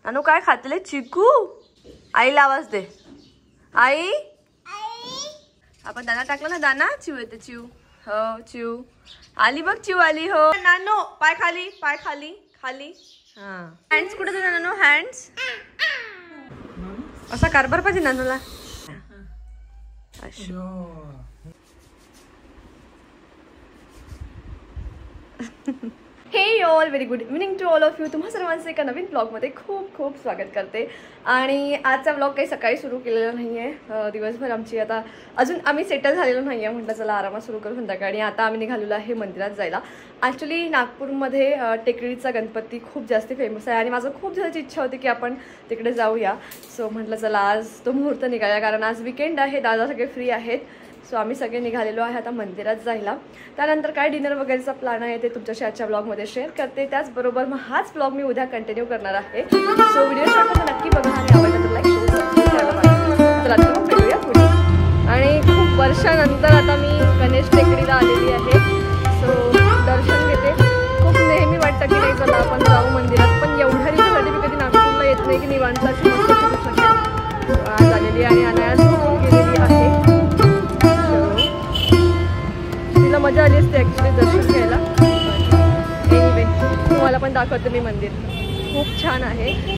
नानू काय खातले? चिकू. आईला आवाज दे. आई आपण दाना टाकला ना, दाना. चिव येते, चिव. हो चिव आली बघ, चिव आली. हो नानू पाय खाली, पाय खाली खाली. हा हँड्स कुठे तुझे नानू? हँड्स असा कारभार पाहिजे नानूला. Hey all very good evening to all of you. तुम्हा सर्वांचं एका नवीन ब्लॉगमध्ये खूप खूप स्वागत करते. आणि आजचा ब्लॉग काही सकाळी सुरू केलेला नाही आहे. दिवसभर आमची आता अजून आम्ही सेटल झालेलो नाही आहे. म्हटलं चला आरामात सुरू करू संध्याकाळी. आता आम्ही निघालेलो आहे मंदिरात जायला. ॲक्च्युली नागपूरमध्ये टेकडीचा गणपती खूप जास्त फेमस आहे आणि माझं खूप दिवसाची इच्छा होती की आपण तिकडे जाऊया. सो म्हटलं चला आज तो मुहूर्त निघाला, कारण आज विकेंड आहे, दादा सगळे फ्री आहेत. सो आम्ही सगळे निघालेलो आहे आता मंदिरात जायला. त्यानंतर काय डिनर वगैरेचा प्लॅन आहे ते तुमच्याशी आजच्या ब्लॉगमध्ये शेअर करते. त्याचबरोबर मग हाच ब्लॉग मी उद्या कंटिन्यू करणार आहे. सो व्हिडिओ शेवटपर्यंत नक्की बघा आणि आवडला तर लाईक शेअर करायला पाहिजे. तर आता मग भेटूया पुढे. आणि खूप वर्षानंतर आता मी गणेश टेकडीला आलेली आहे. सो दर्शन घेते. खूप नेहमी वाटतं की नाही चला आपण जाऊ मंदिरात, पण एवढ्या दिवसासाठी मी कधी नागपूरला येत नाही की निवांत अशी मस्त फिरू शकेल. आज आलेली आणि अनाया झोपून गेलेली आहे. मजा आली असते ॲक्च्युली दर्शन घ्यायला. एनिवे तुम्हाला पण दाखवते मी मंदिर. खूप छान आहे.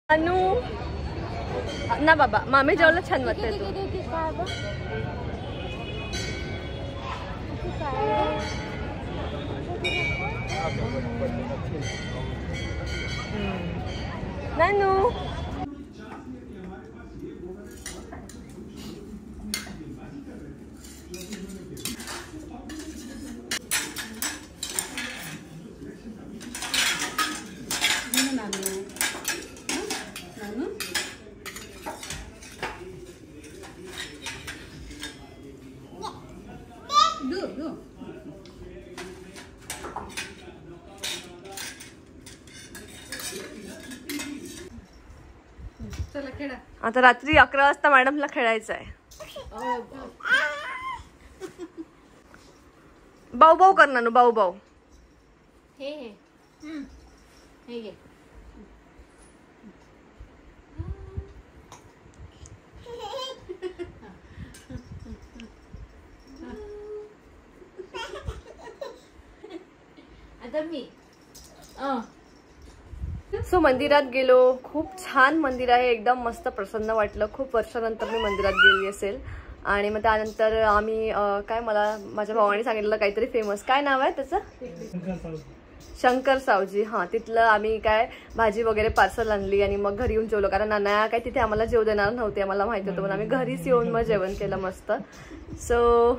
अनु ना बाबा मामी जेवढं छान वाटतंय तू. नानू आता रात्री 11 वाजता मॅडमला खेळायचं आहे. बाऊ बाऊ कर नानू, बाऊ बाऊ. हे घे. आता मी सो मंदिरात गेलो. खूप छान मंदिर आहे, एकदम मस्त प्रसन्न वाटलं. खूप वर्षानंतर मी मंदिरात गेली असेल. आणि मग त्यानंतर आम्ही काय मला माझ्या भावाने सांगितलं काहीतरी फेमस, काय नाव आहे त्याचं? शंकर सावजी. हां तिथलं आम्ही काय भाजी वगैरे पार्सल आणली आणि मग घरी येऊन जेवलो, कारण नाना काय तिथे आम्हाला जेव देणार नव्हते, आम्हाला माहिती होतं. पण आम्ही घरीच येऊन मग जेवण केलं मस्त. सो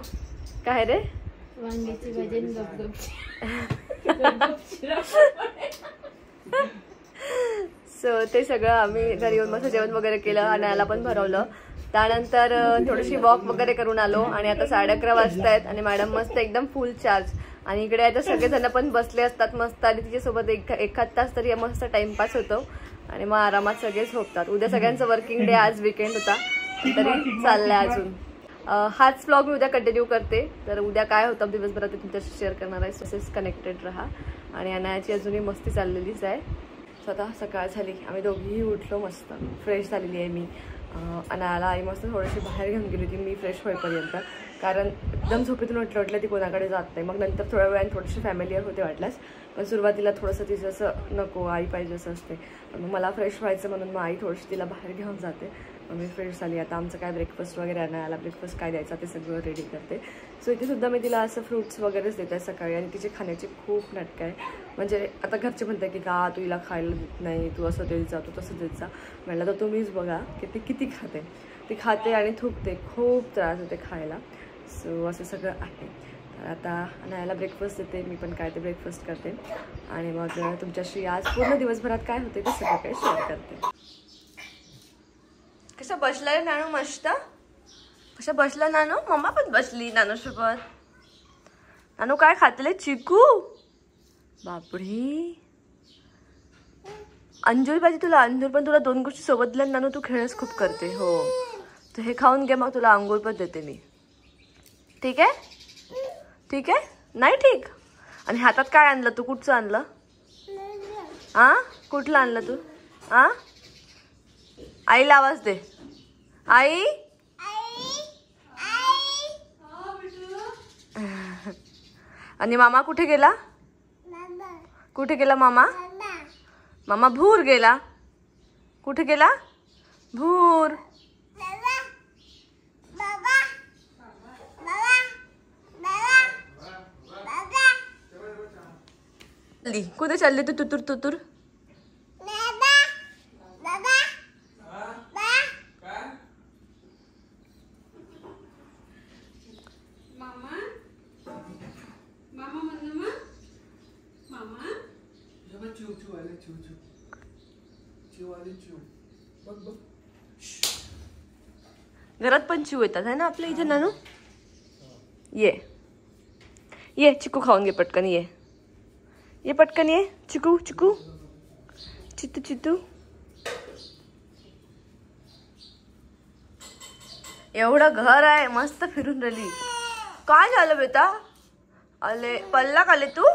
काय रे वांग्याची भाजी गपगपची. सो ते सगळं आम्ही घरी येऊन मस्त जेवण वगैरे केलं आणि याला पण भरवलं. त्यानंतर थोडीशी वॉक वगैरे करून आलो आणि आता 11:30 वाजतायत आणि मॅडम मस्त एकदम फुल चार्ज. आणि इकडे आता सगळेजण पण बसले असतात मस्त आणि तिच्यासोबत एखाद तास तरी मस्त टाइमपास होतो आणि मग आरामात सगळे झोपतात. उद्या सगळ्यांचं वर्किंग डे, आज विकेंड होता तरी चाललंय अजून. हाच व्लॉग मी उद्या कंटिन्यू करते. तर उद्या काय होतं दिवसभरात ते तुमच्याशी शेअर करणार आहे. तसेच कनेक्टेड राहा. आणि अनायाची अजूनही मस्ती चाललेलीच आहे. स्वतः सकाळ झाली, आम्ही दोघीही उठलो, मस्त फ्रेश झालेली आहे मी. अनायाला आई मस्त थोडीशी बाहेर घेऊन गेली होती मी फ्रेश होईपर्यंत, कारण एकदम झोपेतून उठलं ती कोणाकडे जात नाही. मग नंतर थोड्या वेळाने थोडीशी फॅमिलियर होते वाटल्यास, पण सुरुवातीला थोडंसं तिचं असं नको आई पाहिजे असं असते. मग मला फ्रेश व्हायचं म्हणून मग आई थोडीशी तिला बाहेर घेऊन जाते. मग मी फ्रेश झाली. आता आमचं काय ब्रेकफास्ट वगैरे अनायाला ब्रेकफास्ट काय द्यायचा ते सगळं रेडी करते. सो इथे सुद्धा मी तिला असं फ्रूट्स वगैरेच देते सकाळी. आणि तिची खाण्याची खूप नाटकं आहे. म्हणजे आता घरचे म्हणतात की का तू हिला खायला देत नाही, तू असं देत जा, तू तसं देत जा. म्हटलं तर तुम्हीच बघा की ती किती खाते. ती खाते आणि थुकते, खूप त्रास होते खायला. सो असं सगळं आहे. तर आता अनायाला ब्रेकफास्ट देते, मी पण काय ते ब्रेकफास्ट करते आणि मग तुमच्याशी आज पूर्ण दिवसभरात काय होते ते सगळं काही शेअर करते. कसं बसलाय नानू मस्त, कसं बसला नानू, मम्मा पण बसली नानूसोबत. नानू काय खातले, चिकू, बापरे. अंजूर पाहिजे तुला, अंजूर पण तुला 2 गोष्टी सोबत दिल्या नानू, तू खेळच खूप करते. हो तर हे खाऊन घे, मग तुला अंगूर पण देते मी. ठीक आहे, ठीक आहे, नाही ठीक. आणि हातात काय आणलं तू, कुठचं आणलं, हा कुठलं आणलं तू, हा आईला आवाज दे, आई. आणि मामा कुठे गेला, कुठे गेला मामा, मामा भूर गेला, कुठे गेला, भूर. कुठे चालली तू, तुतुर तुतुर. घरात पण चिव येतात है ना आपल्या इथे नानू. ये ये चिकू खाऊन घे पटकन, ये ये पटकन, ये चिकू चिकू, चित्तू चित्तू. एवढं घर आहे, मस्त फिरून राहिली. काय झालं बेटा, आले पल्ला खाले तू.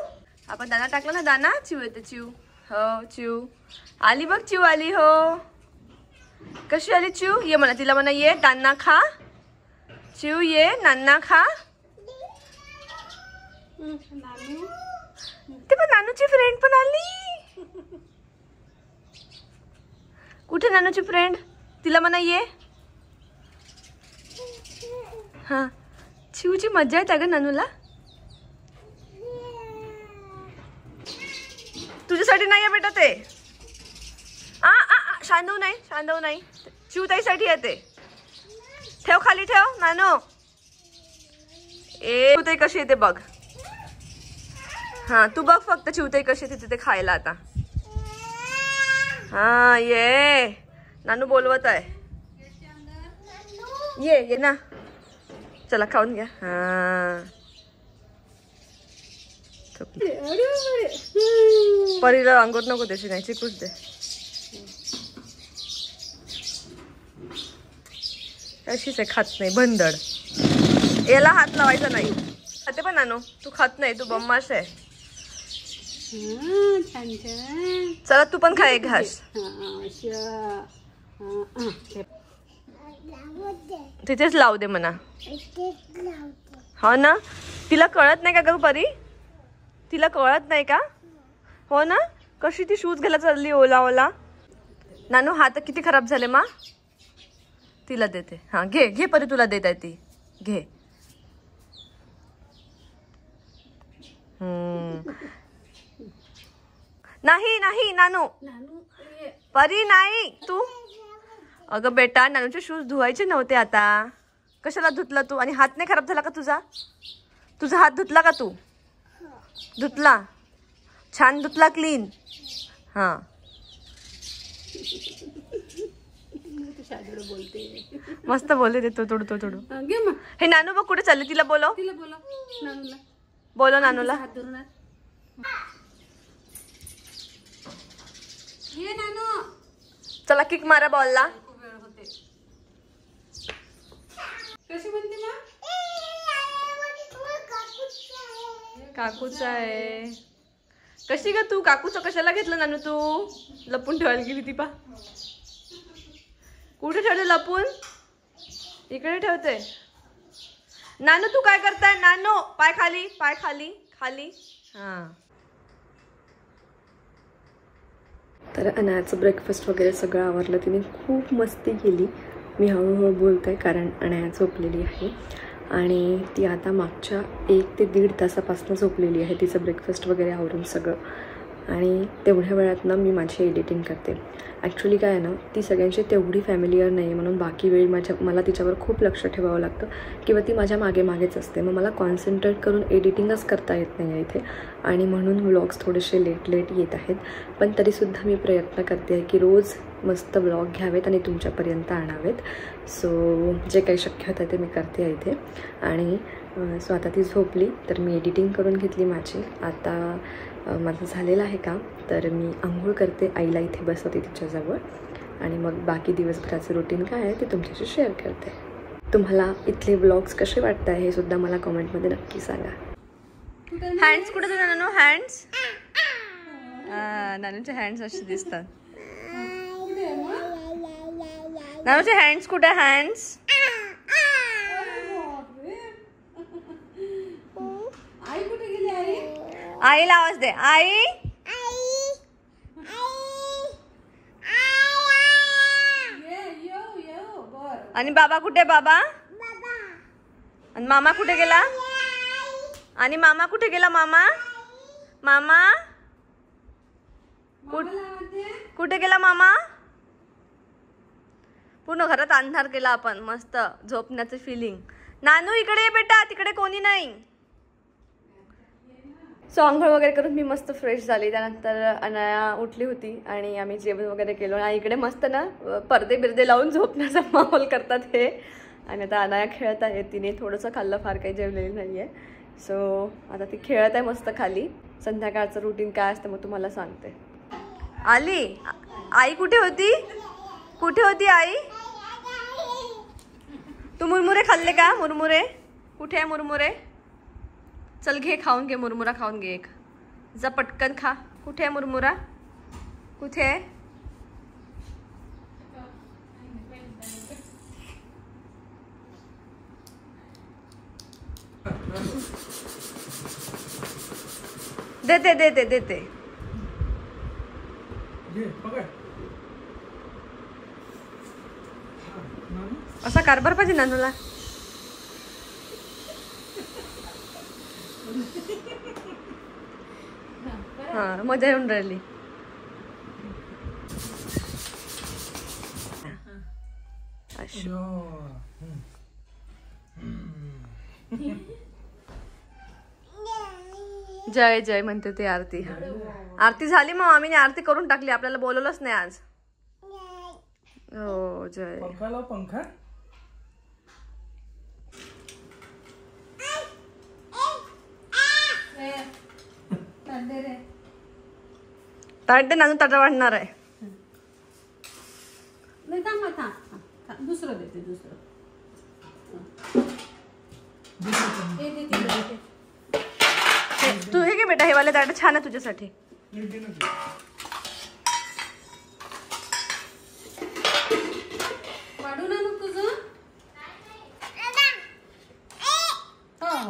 आपण दाना टाकला ना, दाना चिव येते, चिव. हो चिव आली बघ, चिव आली. हो कशी आली चिव, ये म्हणा तिला, म्हणा ये दाना खा, चिव ये नाना खा. ते पण नानूची फ्रेंड पण आली. कुठे नानूची फ्रेंड, तिला म्हणा ये. हा चिवची मजा येते अगं नानूला. तुझ्यासाठी नाही आहे बेटा ते, शांदव नाही, शांदव नाही, चिवताईसाठी येते. ठेव खाली ठेव नानू. ए चिवताई कशी येते बघ. हा तू बघ फक्त चिवताई कशी येते ते खायला आता. हा ये नानू बोलवत आहे, ये ये ना, चला खाऊन घ्या. हा परीला अंगोट नको देशी, नाही चिकूच दे. अशीच आहे, खात नाही बंदड. याला हात लावायचा नाही. खाते पण नानू, तू खात नाही, तू बम्माश आहे. चला तू पण खा एक घास. तिथेच लावू दे म्हणा. हो ना, तिला कळत नाही का ग परी, तिला कळत नाही का. हो ना, कशी ती शूज घ्यायला चालली ओला ओला. नानू हात किती खराब झाले मा, तिला देते. हा घे घे परी, तुला देत आहे ती, घे. नाही नाही नानू, परी नाही तू. अगं बेटा नानूचे शूज धुवायचे नव्हते आता, कशाला धुतला तू. आणि हात नाही खराब झाला का तुझा, तुझा हात धुतला का तू, धुतला छान, धुतला क्लीन. हा मस्त बोलते ते, तोडू तो तोडू. हे नानू बघ कुठे चालले, तिला बोलव, तिला बोलव नानूला, बोलव नानूला. ये नानू, चला किक मारा बॉलला. कशी म्हणते मा, काकूच आहे. कशी ग तू, काकूचं कशाला घेतलं नानू, तू लपून ठेवायला गेली ती पा. कुठे ठेवते लपून, इकडे ठेवते. नानू तू काय करताय, नानू पाय खाली, पाय खाली खाली. हा तर अनायाचं ब्रेकफास्ट वगैरे सगळं आवरलं, तिने खूप मस्ती केली. मी हळूहळू बोलते कारण अनाया झोपलेली आहे आणि ती आता मागच्या 1 ते 1.5 तासापासून झोपलेली आहे, तिचं ब्रेकफास्ट वगैरे आवरून सगळं. आणि तेवढ्या वेळात ना मी माझी एडिटिंग करते. ॲक्च्युली काय आहे ना, ती सगळ्यांची तेवढी फॅमिलियर नाही आहे, म्हणून बाकी वेळी मला तिच्यावर खूप लक्ष ठेवावं लागतं किंवा ती माझ्या मागेच असते. मग मला कॉन्सन्ट्रेट करून एडिटिंगच करता येत नाही आहे इथे, आणि म्हणून व्लॉग्स थोडेसे लेट येत आहेत. पण तरीसुद्धा मी प्रयत्न करते आहे की रोज मस्त व्लॉग घ्यावेत आणि तुमच्यापर्यंत आणावेत. सो जे काही शक्य होतं ते मी करते आहे इथे. आणि सो आता ती झोपली तर मी एडिटिंग करून घेतली माझी. आता माझं झालेलं आहे काम, तर मी आंघोळ करते, आईला इथे बसवते तिच्याजवळ, आणि मग बाकी दिवसभराचं रुटीन काय आहे ते तुमच्याशी शेअर करते. तुम्हाला इथले व्लॉग्स कसे वाटत आहे हे सुद्धा मला कमेंटमध्ये नक्की सांगा. हँड्स कुठे आहेत नानू? हँड्स नानूचे हँड्स असे दिसतात. नानूचे हँड्स कुठे? हँड्स आई कुठे गेली? आई आईला आवाज दे. आई आणि बाबा कुठे? बाबा आणि मामा कुठे गेला? आणि मामा कुठे गेला? मामा कुठे गेला? मामा पूर्ण घरात अंधार केला आपण. मस्त झोपण्याचं फिलिंग. नानू इकडे ये बेटा, तिकडे कोणी नाही. सो आंघोळ वगैरे करून मी मस्त फ्रेश झाली. त्यानंतर अनाया उठली होती आणि आम्ही जेवण वगैरे केलं. आणि इकडे मस्त ना पडदे बिरदे लावून झोपण्याचा माहोल करतात हे. आणि आता अनाया खेळत आहे. तिने थोडंसं खाल्लं, फार काही जेवलेली नाही आहे. सो आता ती खेळत आहे मस्त खाली. संध्याकाळचं रुटीन काय असतं मग तुम्हाला सांगते. आली आई? कुठे होती? कुठे होती आई? तू मुरमुरे खाल्ले का? मुरमुरे कुठे आहे? मुरमुरे चल घे, खाऊन घे. मुरमुरा खाऊन घे एक. जा पटकन खा. कुठे आहे मुरमुरा? कुठे आहे? देते देते देते. असा कारभार पाहिजे नानूला. हा मजा येऊन राहिली. जय जय म्हणते ती आरती. आरती झाली मग आम्ही आरती करून टाकली. आपल्याला बोलवलंच नाही आज. हो जय. पंखा ताट दे नानू, ताटा वाढणार आहे. नाही थांब. दुसरं देते. दुसरं तू हे घे बेटा, हे वाले ताट छान आहे तुझ्यासाठी. वाढू ना मग तुझं.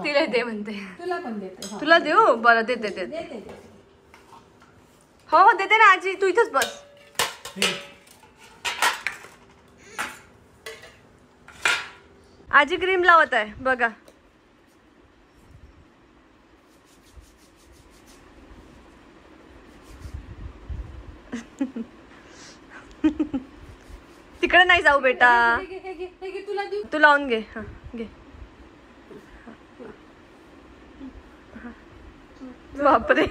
तिला दे म्हणते. तुला पण देते. तुला देऊ? बरं देते देते. देते. हो हो देते ना आजी, तू इथंच बस. आजी क्रीम लावत आहे बघा. तिकडे नाही जाऊ बेटा. हे तुला देऊ. तू लावून घे. हा घे. बापरे.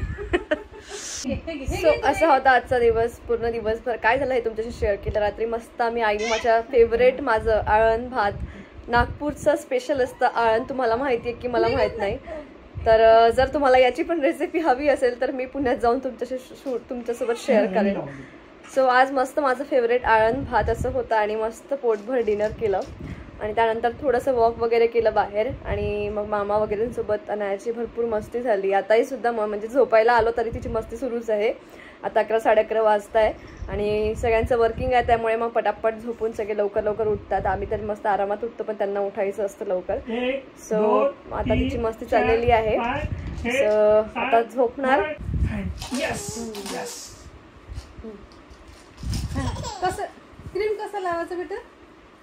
सो असा होता आजचा दिवस. पूर्ण दिवसभर काय झालं हे तुमच्याशी शेअर केलं. रात्री मस्त आम्ही आईने माझ्या फेवरेट माझं आळण भात, नागपूरचं स्पेशल असतं आळण. तुम्हाला माहिती आहे की मला माहित नाही. तर जर तुम्हाला याची पण रेसिपी हवी असेल तर मी पुण्यात जाऊन तुमच्यासोबत शेअर करेन. सो आज मस्त माझं फेवरेट आळण भात असं होतं आणि मस्त पोटभर डिनर केलं. आणि त्यानंतर थोडंसं वॉक वगैरे केलं बाहेर. आणि मग मामा वगैरेंसोबत अनायाची भरपूर मस्ती झाली. आताही सुद्धा म्हणजे झोपायला आलो तरी तिची मस्ती सुरूच आहे. आता 11 साडे 11 वाजता आहे आणि सगळ्यांचं वर्किंग आहे, त्यामुळे मग पटापट झोपून सगळे लवकर लवकर उठतात. आम्ही तरी मस्त आरामात उठतो, पण त्यांना उठायचं असतं लवकर. सो आता तिची मस्ती चाललेली आहे. सो आता झोपणार. कसं क्रीम कसं लावायचं बेटा?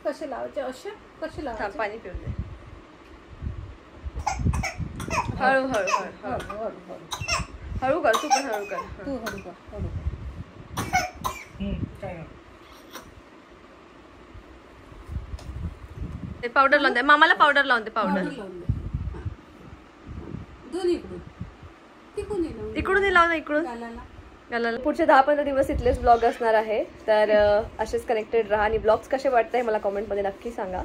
कसे लावायचे? असे कसे लावायचे? पाणी पिऊन दे. हळू हळू हळू हळू कर. तू पण हळू कर. तू हळू कर. ते पावडर लावून दे मामाला, पावडर लावून दे, पावडर लावून दे. हा. दोन्ही इकडून तिकडून ये लावून. इकडून लाव ना, इकडून गालाला. घालायला. पुढचे 10-15 दिवस इथलेच ब्लॉग असणार आहे, तर असेच कनेक्टेड राहा आणि ब्लॉग्स कसे वाटत आहे मला कॉमेंटमध्ये नक्की सांगा.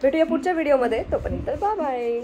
भेटूया पुढच्या व्हिडिओमध्ये, तोपर्यंत बाय बाय.